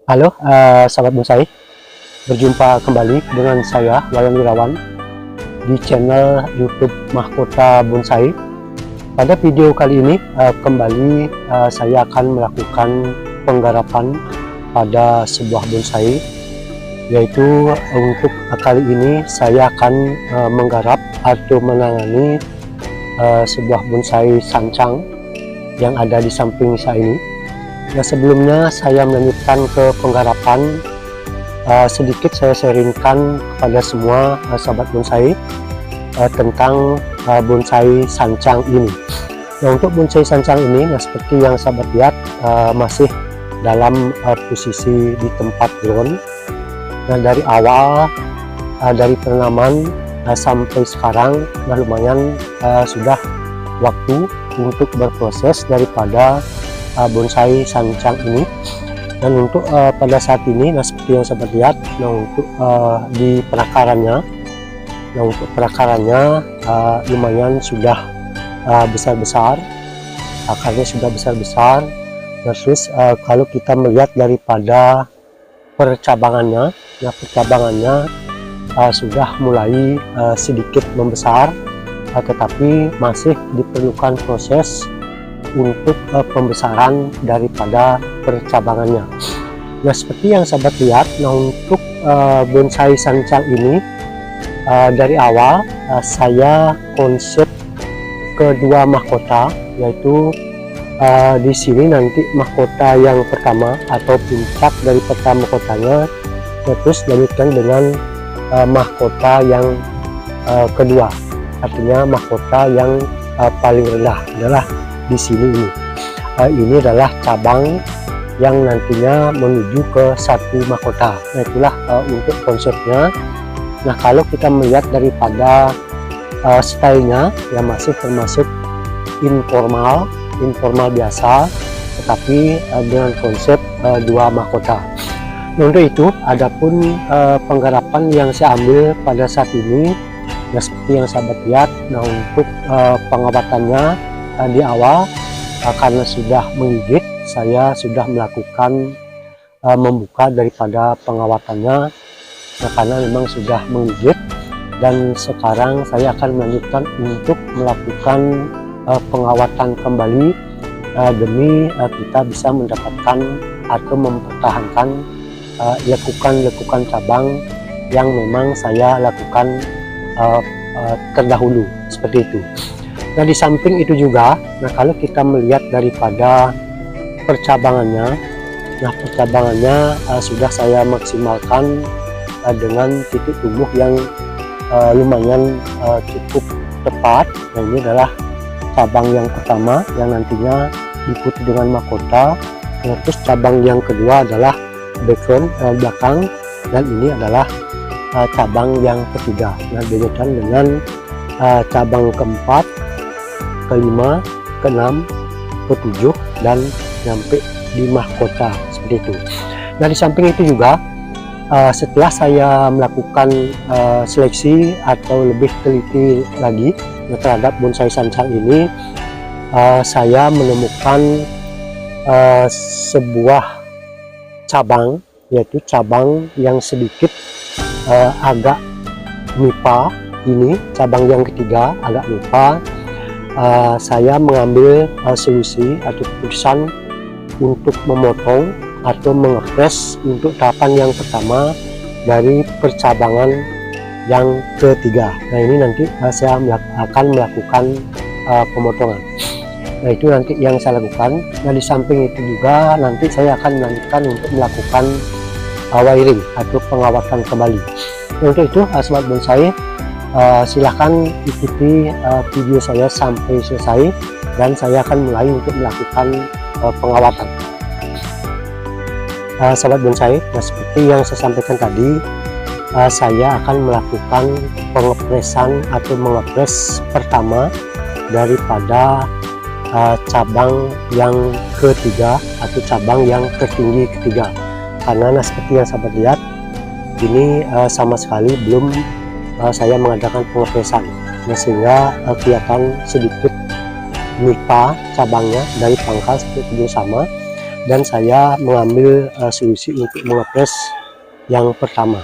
Halo, sahabat bonsai, berjumpa kembali dengan saya Wayan Wirawan di channel YouTube Mahkota Bonsai. Pada video kali ini kembali saya akan melakukan penggarapan pada sebuah bonsai, yaitu untuk kali ini saya akan menggarap atau menangani sebuah bonsai sancang yang ada di samping saya ini. Nah, sebelumnya saya melanjutkan ke penggarapan, sedikit saya sharingkan kepada semua sahabat bonsai tentang bonsai sancang ini. Nah, untuk bonsai sancang ini, nah seperti yang sahabat lihat, masih dalam posisi di tempat ground. Nah, dari awal dari penanaman sampai sekarang, nah lumayan sudah waktu untuk berproses daripada bonsai sancang ini. Dan untuk pada saat ini, nah seperti yang sahabat lihat, nah untuk di perakarannya, nah untuk perakarannya lumayan sudah besar-besar, akarnya sudah besar-besar. Terus kalau kita melihat daripada percabangannya, nah percabangannya sudah mulai sedikit membesar, tetapi masih diperlukan proses untuk pembesaran daripada percabangannya. Nah, seperti yang sahabat lihat, nah untuk bonsai sancang ini dari awal saya konsep kedua mahkota, yaitu di sini nanti mahkota yang pertama atau puncak dari pertama mahkotanya, terus dilanjutkan dengan mahkota yang kedua, artinya mahkota yang paling rendah adalah di sini ini. Ini adalah cabang yang nantinya menuju ke satu mahkota. Nah, itulah untuk konsepnya. Nah, kalau kita melihat daripada stylenya, ya masih termasuk informal biasa, tetapi dengan konsep dua mahkota. Nah, untuk itu adapun penggarapan yang saya ambil pada saat ini, nah seperti yang sahabat lihat, nah untuk pengawatannya di awal, karena sudah menggigit, saya sudah melakukan membuka daripada pengawatannya, nah karena memang sudah menggigit. Dan sekarang saya akan melanjutkan untuk melakukan pengawatan kembali demi kita bisa mendapatkan atau mempertahankan lekukan cabang yang memang saya lakukan terdahulu, seperti itu. Nah, di samping itu juga, nah kalau kita melihat daripada percabangannya, nah percabangannya sudah saya maksimalkan dengan titik tumbuh yang lumayan cukup tepat. Nah, ini adalah cabang yang pertama yang nantinya diikuti dengan mahkota. Nah, terus cabang yang kedua adalah background belakang, dan ini adalah cabang yang ketiga. Nah, bedakan dengan cabang keempat, kelima, keenam, ketujuh, dan sampai di mahkota, seperti itu. Nah, di samping itu juga setelah saya melakukan seleksi atau lebih teliti lagi terhadap bonsai sancang ini, saya menemukan sebuah cabang, yaitu cabang yang sedikit agak nipa. Ini cabang yang ketiga agak nipa. Saya mengambil solusi atau keputusan untuk memotong atau mengepres untuk tahapan yang pertama dari percabangan yang ketiga. Nah, ini nanti saya akan melakukan pemotongan. Nah, itu nanti yang saya lakukan. Nah, di samping itu juga nanti saya akan melanjutkan untuk melakukan wiring atau pengawatan kembali. Nah, untuk itu sahabat bonsai, silahkan ikuti video saya sampai selesai, dan saya akan mulai untuk melakukan pengawatan. Sahabat bonsai, nah seperti yang saya sampaikan tadi, saya akan melakukan pengepresan atau mengepres pertama daripada cabang yang ketiga atau cabang yang tertinggi ketiga. Karena seperti yang sahabat lihat, ini sama sekali belum saya mengadakan pengepresan, nah, sehingga kelihatan sedikit nipa cabangnya dari pangkal seperti itu sama. dan saya mengambil solusi untuk mengepres yang pertama.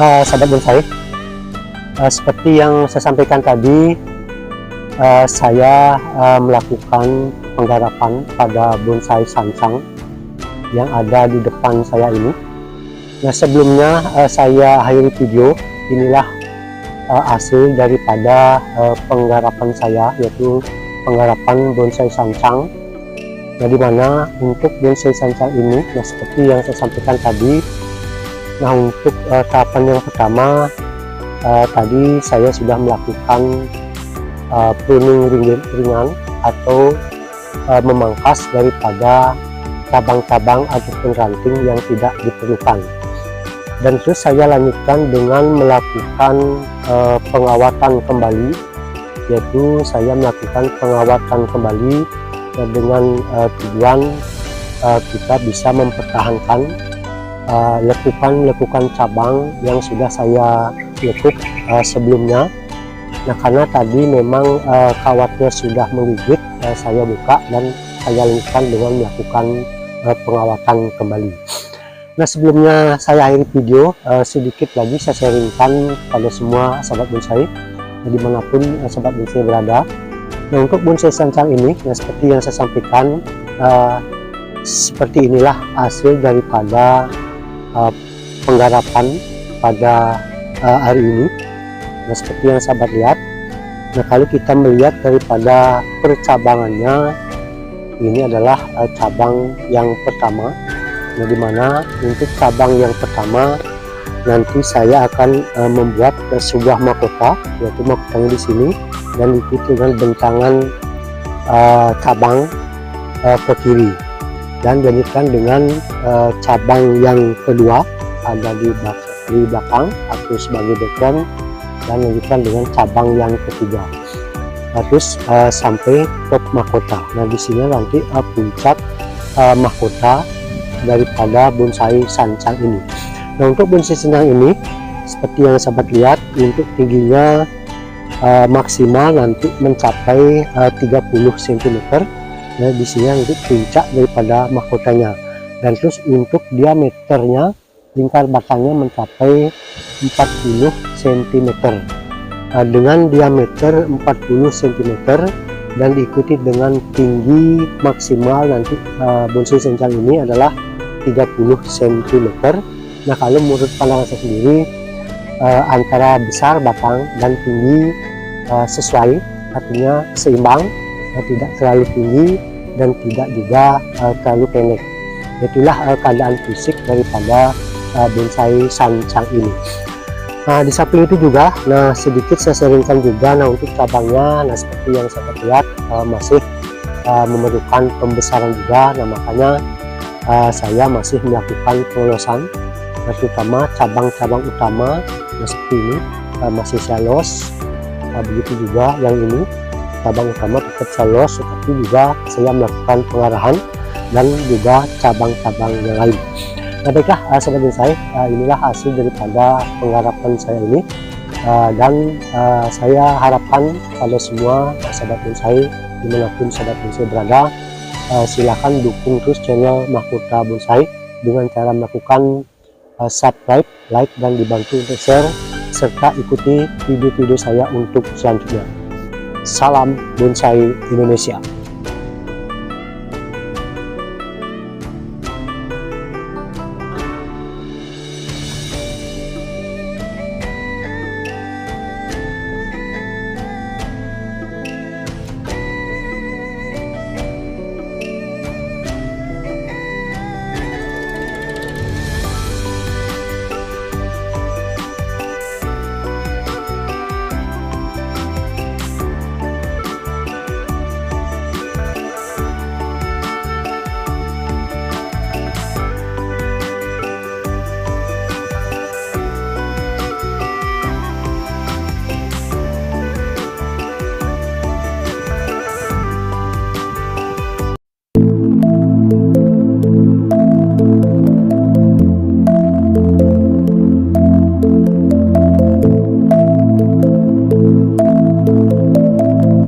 Sahabat bonsai, seperti yang saya sampaikan tadi, saya melakukan penggarapan pada bonsai sancang yang ada di depan saya ini. Nah, sebelumnya saya akhiri video. Inilah hasil daripada penggarapan saya, yaitu penggarapan bonsai sancang. Nah, dimana untuk bonsai sancang ini, nah seperti yang saya sampaikan tadi, nah untuk tahapan yang pertama tadi saya sudah melakukan pruning ringan atau memangkas daripada cabang-cabang ataupun ranting yang tidak diperlukan, dan terus saya lanjutkan dengan melakukan pengawatan kembali, yaitu saya melakukan pengawatan kembali dengan tujuan kita bisa mempertahankan lekukan cabang yang sudah saya lekuk sebelumnya. Nah, karena tadi memang kawatnya sudah menggigit, saya buka dan saya lanjutkan dengan melakukan pengawatan kembali. Nah, sebelumnya saya akhiri video, sedikit lagi saya sharingkan pada semua sahabat bonsai dimanapun sahabat bonsai berada. Nah, untuk bonsai sancang ini, nah, seperti yang saya sampaikan, seperti inilah hasil daripada penggarapan pada hari ini. Nah, seperti yang sahabat lihat, nah kalau kita melihat daripada percabangannya, ini adalah cabang yang pertama. Nah, dimana untuk cabang yang pertama nanti saya akan membuat sebuah mahkota, yaitu mahkotanya di sini, dan diikuti dengan bentangan cabang ke kiri, dan dilanjutkan dengan cabang yang kedua ada di belakang atau sebagai background, dan lanjutkan dengan cabang yang ketiga, terus sampai top mahkota. Nah, di sini nanti puncak mahkota daripada bonsai sancang ini. Nah, untuk bonsai sancang ini seperti yang sahabat lihat, untuk tingginya maksimal nanti mencapai 30 cm, Nah, di sini untuk puncak daripada mahkotanya. Dan terus untuk diameternya, lingkar batangnya mencapai 40 cm. Dengan diameter 40 cm dan diikuti dengan tinggi maksimal nanti bonsai sencang ini adalah 30 cm. Nah, kalau menurut pandangan saya sendiri, antara besar batang dan tinggi sesuai, artinya seimbang, tidak terlalu tinggi dan tidak juga terlalu pendek. Itulah keadaan fisik daripada bonsai sancang ini. Nah, di samping itu juga, nah sedikit saya sharingkan juga, nah untuk cabangnya, nah seperti yang saya lihat masih memerlukan pembesaran juga. Nah, makanya saya masih melakukan pengolosan, nah, terutama cabang-cabang utama, nah seperti ini masih saya los. Begitu juga yang ini, cabang utama tetap saya los, tetapi juga saya melakukan pengarahan dan juga cabang-cabang yang lain. Nah, baiklah sahabat bonsai, inilah hasil daripada penggarapan saya ini, dan saya harapkan pada semua sahabat bonsai dimanapun sahabat bonsai berada, silahkan dukung terus channel Mahkota Bonsai dengan cara melakukan subscribe, like, dan dibantu untuk share, serta ikuti video-video saya untuk selanjutnya. Salam bonsai Indonesia.